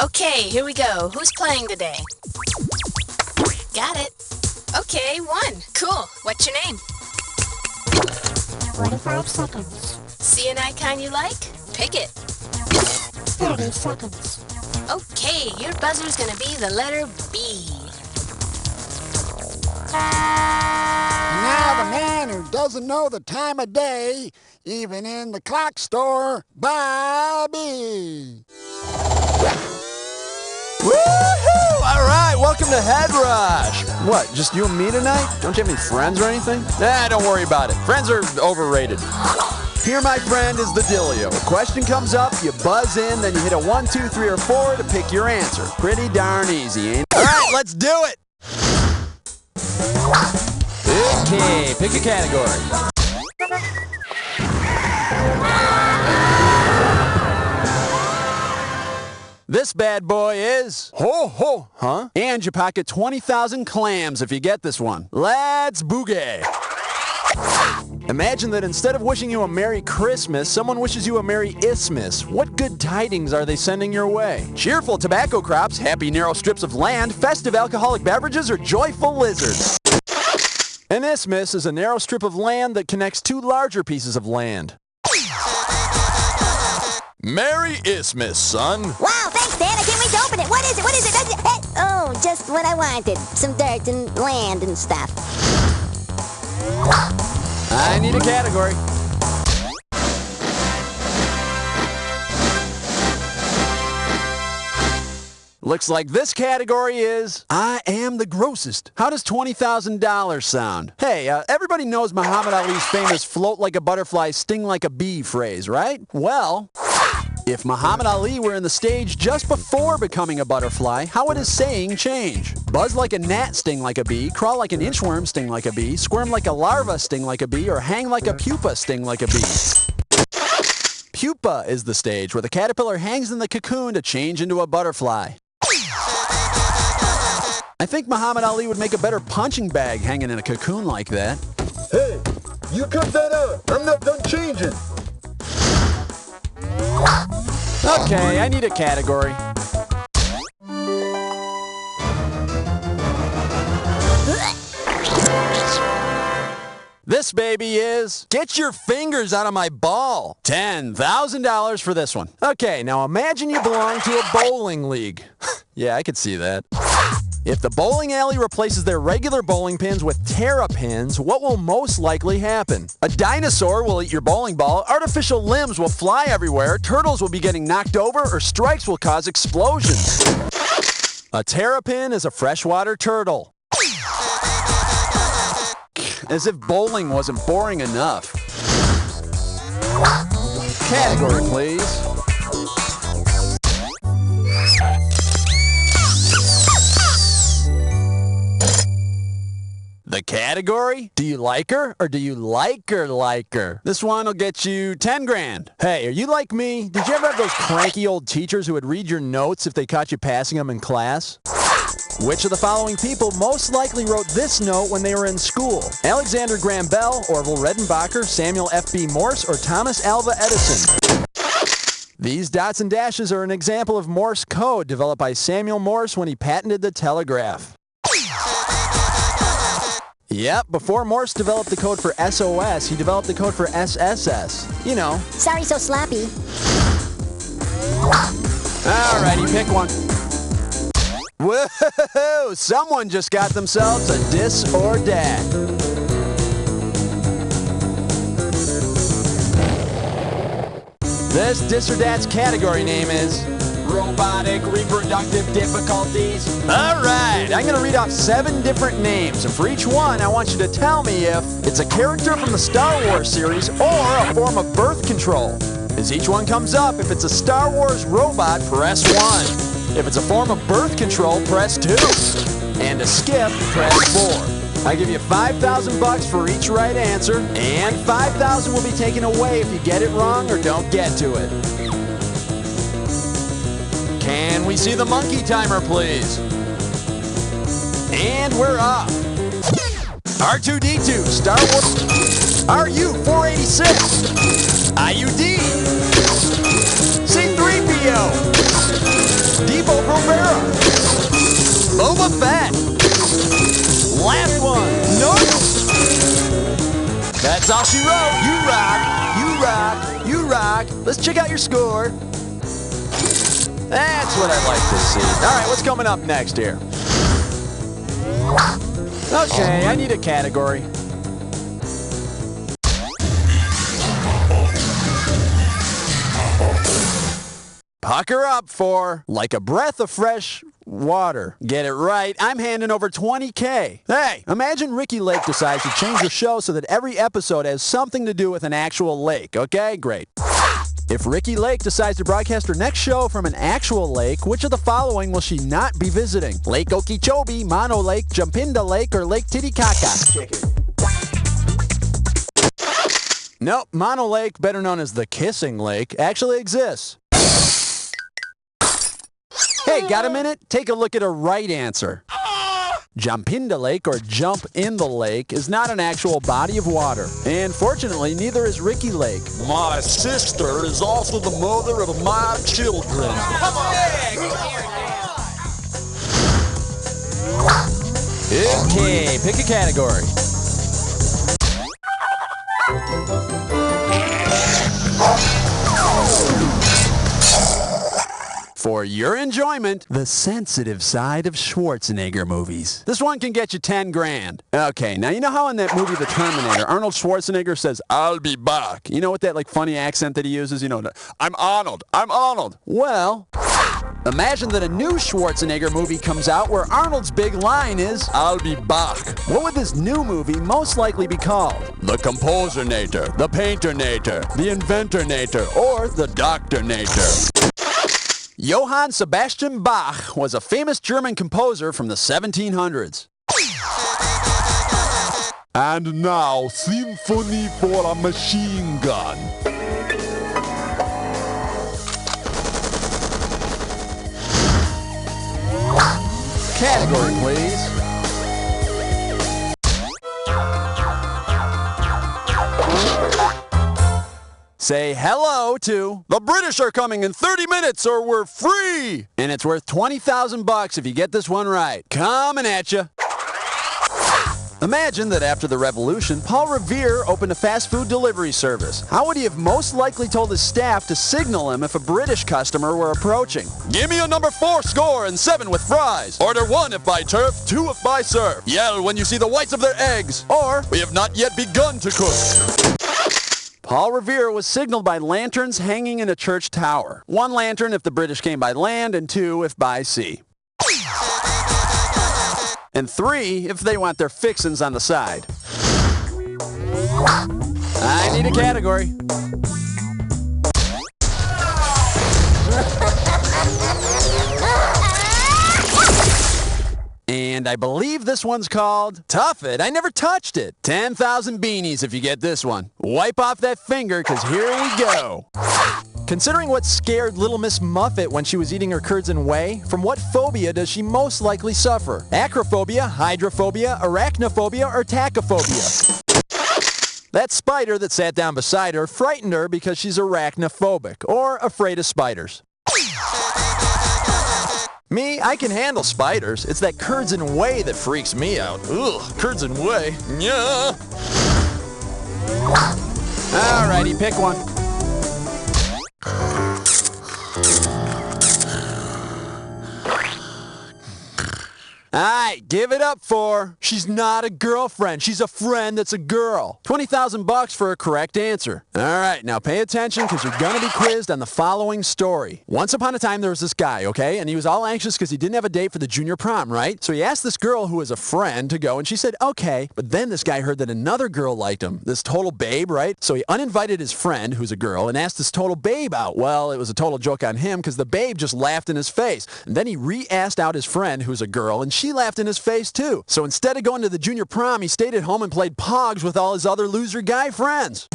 Okay, here we go. Who's playing today? Got it. Okay, one. Cool. What's your name? 45 seconds. See an icon you like? Pick it. 30 seconds. Okay, your buzzer's gonna be the letter B. And now the man who doesn't know the time of day, even in the clock store, Bobby. Woohoo! All right, welcome to HEADRUSH. What, just you and me tonight? Don't you have any friends or anything? Nah, don't worry about it. Friends are overrated. Here, my friend, is the dealio. A question comes up, you buzz in, then you hit a 1, 2, 3, or 4 to pick your answer. Pretty darn easy, ain't it? All right, let's do it. Okay, pick a category. This bad boy is ho ho, huh? And you pocket 20,000 clams if you get this one. Let's boogie. Imagine that instead of wishing you a Merry Christmas, someone wishes you a Merry Isthmus. What good tidings are they sending your way? Cheerful tobacco crops, happy narrow strips of land, festive alcoholic beverages, or joyful lizards? An isthmus is a narrow strip of land that connects two larger pieces of land. Merry Isthmus, son. Wow, thanks, Dad. I can't wait to open it. What is it? What is it? Oh, just what I wanted. Some dirt and land and stuff. I need a category. Looks like this category is I am the grossest. How does $20,000 sound? Hey, everybody knows Muhammad Ali's famous float like a butterfly, sting like a bee phrase, right? Well, if Muhammad Ali were in the stage just before becoming a butterfly, how would his saying change? Buzz like a gnat, sting like a bee, crawl like an inchworm, sting like a bee, squirm like a larva, sting like a bee, or hang like a pupa, sting like a bee. Pupa is the stage where the caterpillar hangs in the cocoon to change into a butterfly. I think Muhammad Ali would make a better punching bag hanging in a cocoon like that. Hey, you cut that out. I'm not done changing. Okay, I need a category. This baby is get your fingers out of my ball. $10,000 for this one. Okay, now imagine you belong to a bowling league. Yeah, I could see that. If the bowling alley replaces their regular bowling pins with terrapins, what will most likely happen? A dinosaur will eat your bowling ball, artificial limbs will fly everywhere, turtles will be getting knocked over, or strikes will cause explosions. A terrapin is a freshwater turtle. As if bowling wasn't boring enough. Category, please. The category? Do you like her or do you like her? This one will get you 10 grand. Hey, are you like me? Did you ever have those cranky old teachers who would read your notes if they caught you passing them in class? Which of the following people most likely wrote this note when they were in school? Alexander Graham Bell, Orville Redenbacher, Samuel F.B. Morse, or Thomas Alva Edison? These dots and dashes are an example of Morse code developed by Samuel Morse when he patented the telegraph. Yep, before Morse developed the code for SOS, he developed the code for SSS. You know. Sorry, so sloppy. Alrighty, pick one. Whoa! Someone just got themselves a dis or dat. This dis or dat's category name is Robotic Reproductive Difficulties. Alright, I'm going to read off 7 different names, and for each one, I want you to tell me if it's a character from the Star Wars series or a form of birth control. As each one comes up, if it's a Star Wars robot, press 1. If it's a form of birth control, press 2. And to skip, press 4. I give you $5,000 for each right answer, and $5,000 will be taken away if you get it wrong or don't get to it. Can we see the monkey timer, please? And we're off. R2-D2, Star Wars. RU-486, IUD, C-3PO, Depot Provera, Boba Fett. Last one. Nope. That's all she wrote. You rock. You rock. You rock. Let's check out your score. That's what I'd like to see. All right, what's coming up next here? Okay, I need a category. Pucker up for like a breath of fresh water. Get it right. I'm handing over $20K. Hey, imagine Ricky Lake decides to change the show so that every episode has something to do with an actual lake. Okay, great. If Ricky Lake decides to broadcast her next show from an actual lake, which of the following will she not be visiting? Lake Okeechobee, Mono Lake, Jumpinda Lake, or Lake Titicaca? Nope, Mono Lake, better known as the Kissing Lake, actually exists. Hey, got a minute? Take a look at a right answer. Jumpinda Lake, or Jump in the Lake, is not an actual body of water. And fortunately, neither is Ricky Lake. My sister is also the mother of my children. Okay, pick a category. For your enjoyment, the sensitive side of Schwarzenegger movies. This one can get you 10 grand. Okay, now you know how in that movie The Terminator, Arnold Schwarzenegger says, "I'll be back." You know what that like funny accent that he uses? You know, "I'm Arnold, I'm Arnold." Well, imagine that a new Schwarzenegger movie comes out where Arnold's big line is, "I'll be back." What would this new movie most likely be called? The Composer-nator, the Painter-nator, the Inventor-nator, or the Doctor-nator? Johann Sebastian Bach was a famous German composer from the 1700s. And now, Symphony for a Machine Gun. Category, please. Say hello to "The British are coming in 30 minutes or we're free!" And it's worth $20,000 if you get this one right. Coming at you. Imagine that after the revolution, Paul Revere opened a fast food delivery service. How would he have most likely told his staff to signal him if a British customer were approaching? Give me a number 4 score and 7 with fries. Order 1 if by turf, 2 if by surf. Yell when you see the whites of their eggs. Or, We have not yet begun to cook. Paul Revere was signaled by lanterns hanging in a church tower. 1 lantern if the British came by land, and 2 if by sea. And 3 if they want their fixins' on the side. I need a category. And I believe this one's called Tough It. I never touched it. 10,000 beanies if you get this one. Wipe off that finger, because here we go. Considering what scared Little Miss Muffet when she was eating her curds and whey, from what phobia does she most likely suffer? Acrophobia, hydrophobia, arachnophobia, or tachyphobia? That spider that sat down beside her frightened her because she's arachnophobic, or afraid of spiders. Me, I can handle spiders. It's that curds and whey that freaks me out. Ugh, curds and whey. Yeah. Alrighty, pick one. Alright, give it up for she's not a girlfriend. She's a friend that's a girl. $20,000 for a correct answer. Alright, now pay attention because you're gonna be quizzed on the following story. Once upon a time there was this guy, okay? And he was all anxious because he didn't have a date for the junior prom, right? So he asked this girl who was a friend to go and she said, okay. But then this guy heard that another girl liked him. This total babe, right? So he uninvited his friend, who's a girl, and asked this total babe out. Well, it was a total joke on him because the babe just laughed in his face. And then he re-asked out his friend, who's a girl, and she laughed in his face too. So instead of going to the junior prom, he stayed at home and played Pogs with all his other loser guy friends.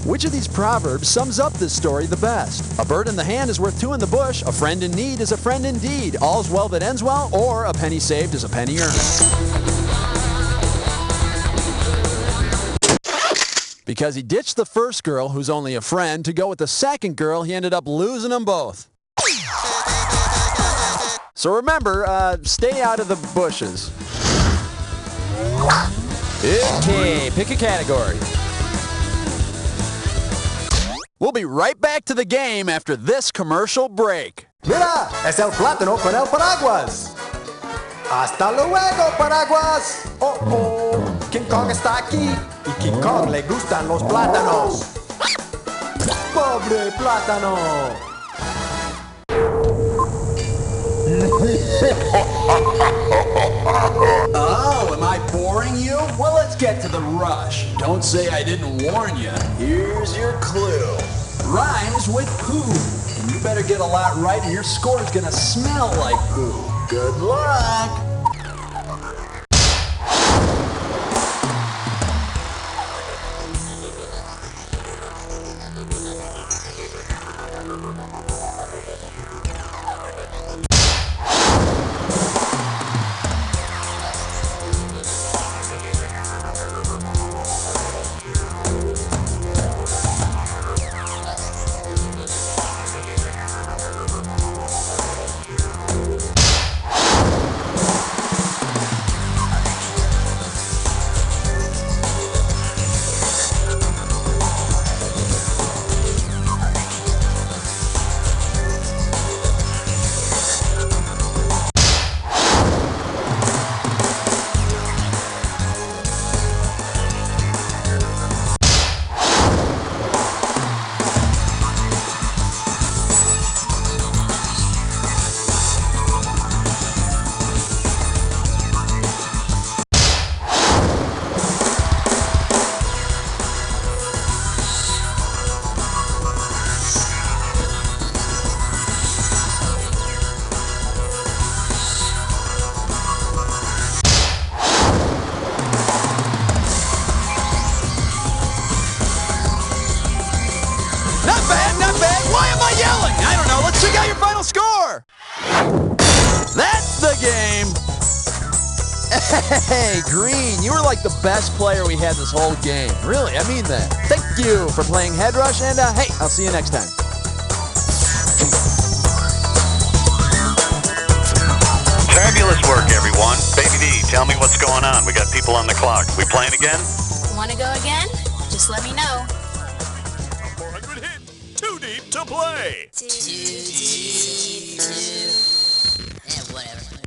Which of these proverbs sums up this story the best? A bird in the hand is worth 2 in the bush. A friend in need is a friend indeed. All's well that ends well, or a penny saved is a penny earned. Because he ditched the first girl, who's only a friend, to go with the second girl, he ended up losing them both. So remember, stay out of the bushes. Okay, pick a category. We'll be right back to the game after this commercial break. Mira, es el plátano con el paraguas. Hasta luego, paraguas. Oh, oh, King Kong está aquí y King Kong le gustan los plátanos. Pobre plátano. Oh, am I boring you? Well, let's get to the rush. Don't say I didn't warn you. Here's your clue. Rhymes with poo. And you better get a lot right or your score's gonna smell like poo. Good luck. Check out your final score! That's the game! Hey, Green, you were like the best player we had this whole game. Really, I mean that. Thank you for playing HEADRUSH, and hey, I'll see you next time. Fabulous work, everyone. Baby D, tell me what's going on. We got people on the clock. We playing again? Want to go again? Just let me know. 400 hit. Too deep to play. Whatever.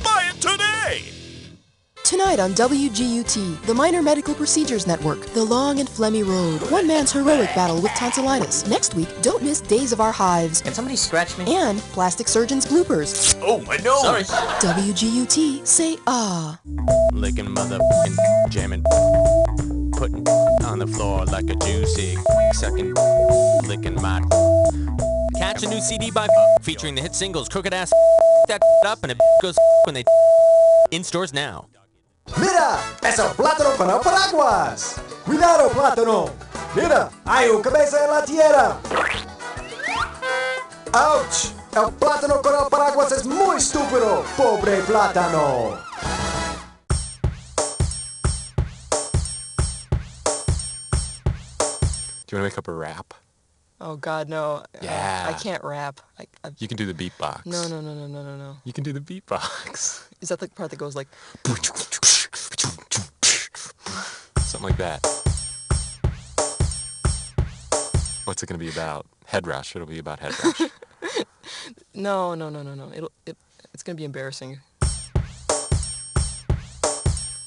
Buy it today. Tonight on WGUT, the Minor Medical Procedures Network, The Long and Phlegmy Road, one man's heroic battle with tonsillitis. Next week, don't miss Days of Our Hives. Can somebody scratch me? And Plastic Surgeon's Bloopers. Oh, my nose! Sorry. WGUT, say ah. Licking motherfucking jamming, putting on the floor like a juicy sucking, licking my. Catch a new CD by featuring the hit singles Crooked Ass that up and it goes when they in stores now. Mira, es el plátano con el paraguas. Cuidado, plátano. Mira, hay un cabeza en la tierra. Ouch, el plátano con el paraguas es muy estúpido. Pobre plátano. Do you want to make up a rap? Oh, God, no. Yeah. I can't rap. You can do the beatbox. No. You can do the beatbox. Is that the part that goes like... Something like that. What's it going to be about? HEADRUSH. It'll be about HEADRUSH. No. It's going to be embarrassing.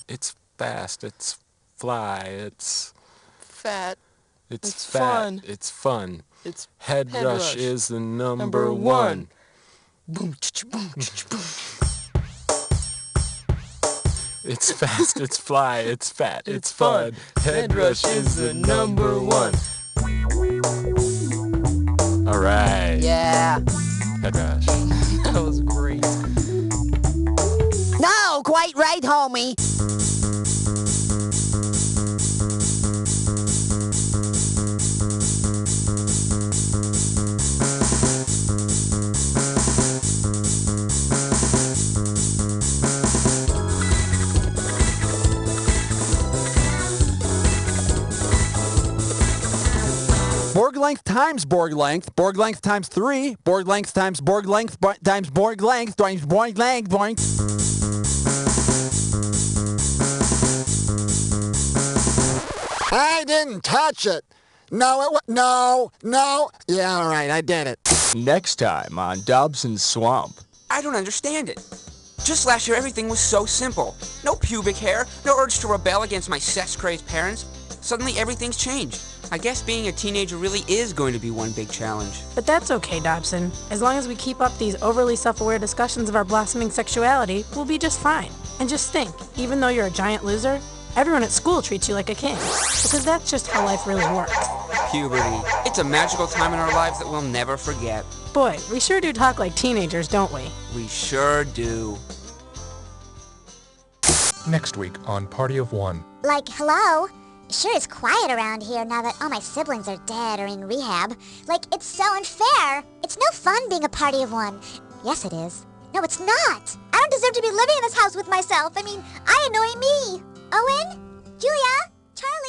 It's fast. It's fly. It's... Fat. It's fat. Fun. It's fun. It's HEADRUSH is the number one. Boom. It's fast, it's fly, it's fat, it's fun. HEADRUSH is the number one. All right. Yeah. HEADRUSH. That was great. No, quite right, homie. Borg length times Borg length. Borg length times 3. Borg length times Borg length times Borg length times Borg length. I didn't touch it. No. Yeah, all right, I did it. Next time on Dobson's Swamp. I don't understand it. Just last year, everything was so simple. No pubic hair, no urge to rebel against my sex-crazed parents. Suddenly, everything's changed. I guess being a teenager really is going to be one big challenge. But that's okay, Dobson. As long as we keep up these overly self-aware discussions of our blossoming sexuality, we'll be just fine. And just think, even though you're a giant loser, everyone at school treats you like a king. Because that's just how life really works. Puberty. It's a magical time in our lives that we'll never forget. Boy, we sure do talk like teenagers, don't we? We sure do. Next week on Party of One. Like, hello? Sure is quiet around here now that all my siblings are dead or in rehab. Like, it's so unfair. It's no fun being a party of one. Yes, it is. No, it's not. I don't deserve to be living in this house with myself. I mean, I annoy me. Owen? Julia? Charlie?